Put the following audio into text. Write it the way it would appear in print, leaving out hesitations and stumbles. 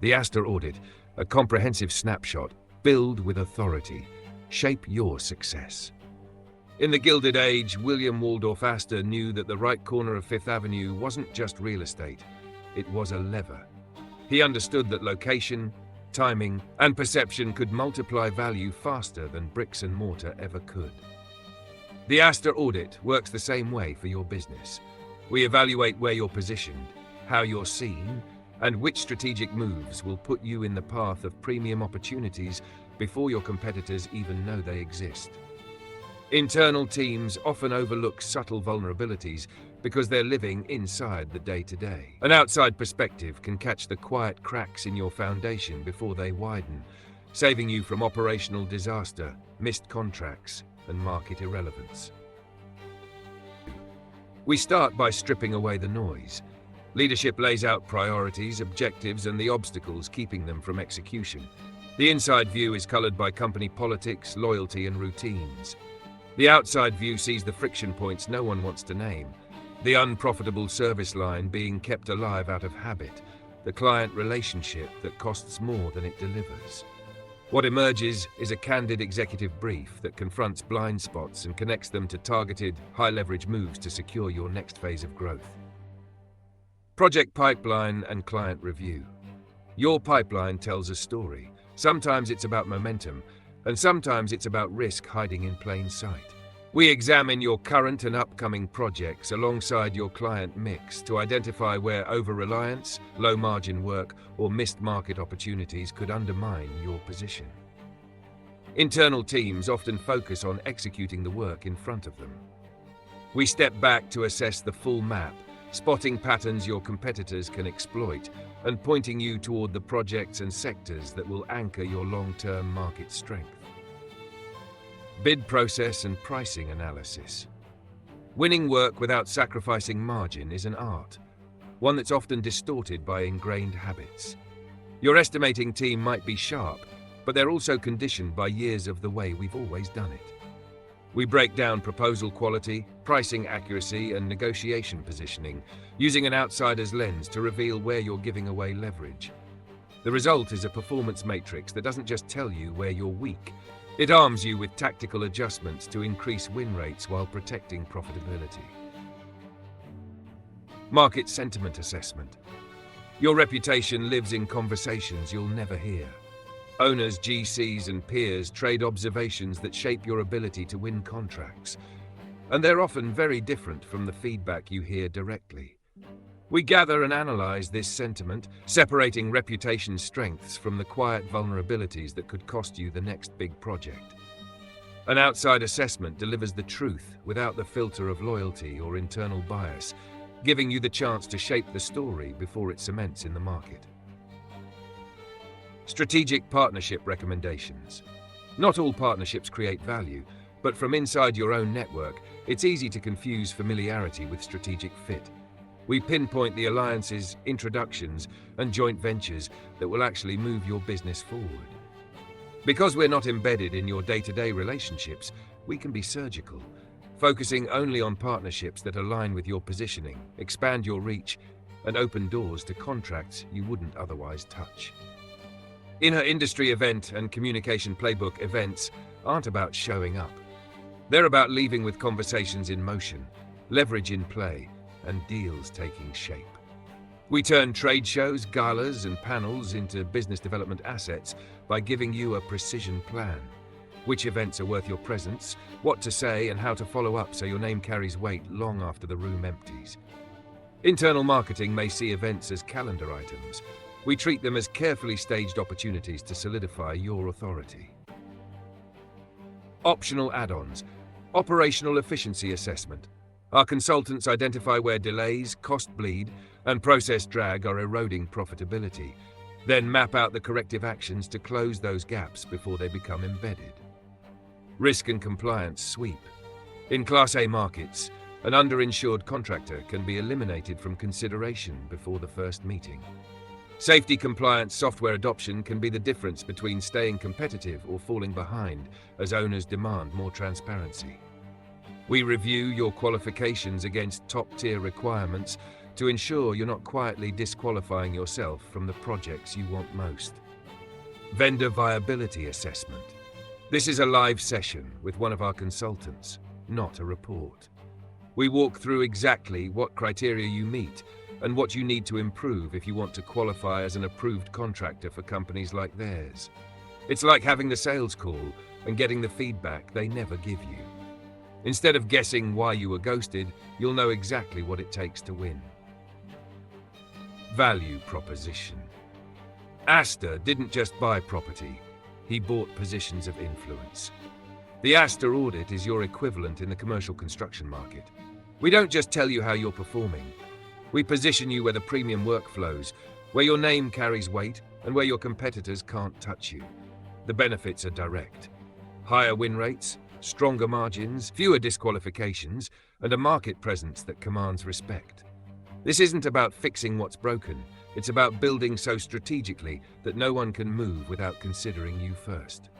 The Astor Audit, a comprehensive snapshot. Build with authority. Shape your success. In the Gilded Age, William Waldorf Astor knew that the right corner of Fifth Avenue wasn't just real estate, it was a lever. He understood that location, timing, and perception could multiply value faster than bricks and mortar ever could. The Astor Audit works the same way for your business. We evaluate where you're positioned, how you're seen, and which strategic moves will put you in the path of premium opportunities before your competitors even know they exist. Internal teams often overlook subtle vulnerabilities because they're living inside the day-to-day. An outside perspective can catch the quiet cracks in your foundation before they widen, saving you from operational disaster, missed contracts, and market irrelevance. We start by stripping away the noise. Leadership lays out priorities, objectives, and the obstacles keeping them from execution. The inside view is colored by company politics, loyalty, and routines. The outside view sees the friction points no one wants to name. The unprofitable service line being kept alive out of habit. The client relationship that costs more than it delivers. What emerges is a candid executive brief that confronts blind spots and connects them to targeted, high-leverage moves to secure your next phase of growth. Project pipeline and client review. Your pipeline tells a story. Sometimes it's about momentum, and sometimes it's about risk hiding in plain sight. We examine your current and upcoming projects alongside your client mix to identify where over-reliance, low-margin work, or missed market opportunities could undermine your position. Internal teams often focus on executing the work in front of them. We step back to assess the full map, spotting patterns your competitors can exploit, and pointing you toward the projects and sectors that will anchor your long-term market strength. Bid process and pricing analysis. Winning work without sacrificing margin is an art, one that's often distorted by ingrained habits. Your estimating team might be sharp, but they're also conditioned by years of the way we've always done it. We break down proposal quality, pricing accuracy, and negotiation positioning, using an outsider's lens to reveal where you're giving away leverage. The result is a performance matrix that doesn't just tell you where you're weak, it arms you with tactical adjustments to increase win rates while protecting profitability. Market sentiment assessment. Your reputation lives in conversations you'll never hear. Owners, GCs, and peers trade observations that shape your ability to win contracts, and they're often very different from the feedback you hear directly. We gather and analyze this sentiment, separating reputation strengths from the quiet vulnerabilities that could cost you the next big project. An outside assessment delivers the truth without the filter of loyalty or internal bias, giving you the chance to shape the story before it cements in the market. Strategic partnership recommendations. Not all partnerships create value, but from inside your own network, it's easy to confuse familiarity with strategic fit. We pinpoint the alliances, introductions, and joint ventures that will actually move your business forward. Because we're not embedded in your day-to-day relationships, we can be surgical, focusing only on partnerships that align with your positioning, expand your reach, and open doors to contracts you wouldn't otherwise touch. Inter-industry event and communication playbook events aren't about showing up. They're about leaving with conversations in motion, leverage in play, and deals taking shape. We turn trade shows, galas, and panels into business development assets by giving you a precision plan. Which events are worth your presence, what to say, and how to follow up so your name carries weight long after the room empties. Internal marketing may see events as calendar items. We treat them as carefully staged opportunities to solidify your authority. Optional add-ons. Operational efficiency assessment. Our consultants identify where delays, cost bleed, and process drag are eroding profitability, then map out the corrective actions to close those gaps before they become embedded. Risk and compliance sweep. In Class A markets, an underinsured contractor can be eliminated from consideration before the first meeting. Safety compliance software adoption can be the difference between staying competitive or falling behind as owners demand more transparency. We review your qualifications against top-tier requirements to ensure you're not quietly disqualifying yourself from the projects you want most. Vendor viability assessment. This is a live session with one of our consultants, not a report. We walk through exactly what criteria you meet and what you need to improve if you want to qualify as an approved contractor for companies like theirs. It's like having the sales call and getting the feedback they never give you. Instead of guessing why you were ghosted, you'll know exactly what it takes to win. Value proposition. Astor didn't just buy property, he bought positions of influence. The Astor Audit is your equivalent in the commercial construction market. We don't just tell you how you're performing. We position you where the premium work flows, where your name carries weight, and where your competitors can't touch you. The benefits are direct. Higher win rates, stronger margins, fewer disqualifications, and a market presence that commands respect. This isn't about fixing what's broken. It's about building so strategically that no one can move without considering you first.